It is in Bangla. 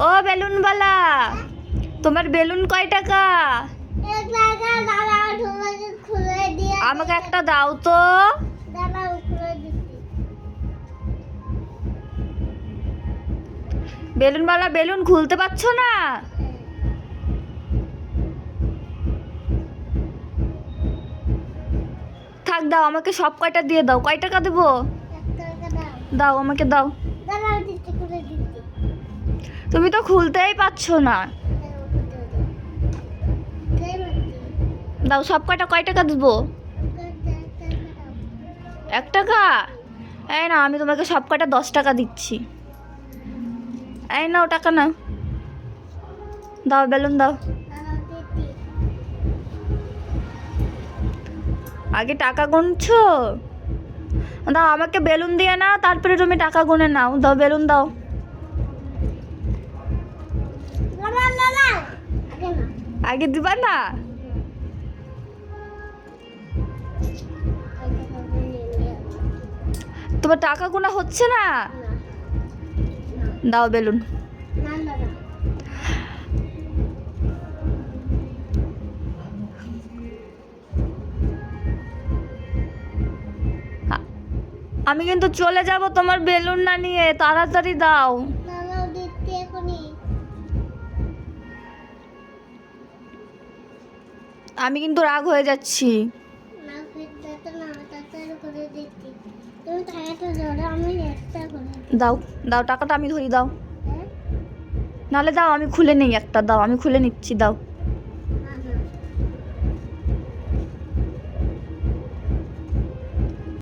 ও বেলুনওয়ালা, তোমার বেলুন কয় টাকা? আমাকে একটা দাও তো। বেলুনওয়ালা, বেলুন খুলতে পারছো না? থাক, দাও আমাকে সব কয়টা দিয়ে দাও। কয় টাকা দেবো? দাও আমাকে দাও। তুমি তো খুলতেই পারছো না। দাও সব কয়টা। কয় টাকা দেবো? 1 টাকা? এই না, আমি তোমাকে সব কয়টা 10 টাকা দিচ্ছি। এই নাও টাকা নাও। দাও বেলুন দাও। আগে টাকা গুনছো? দাও আমাকে বেলুন দিয়ে নাও, তারপরে তুমি টাকা গুনে নাও। দাও বেলুন দাও। আগে দিবা না? তোমার টাকা গোনা হচ্ছে না? দাও বেলুন। আমি কিন্তু চলে যাব তোমার বেলুন না নিয়ে। তাড়াতাড়ি দাও। আমি কিন্তু রাগ হয়ে যাচ্ছি। দাও দাও টাকাটা আমি ধরি। দাও নাহলে দাও, আমি খুলে নেই একটা। দাও আমি খুলে নিচ্ছি। দাও।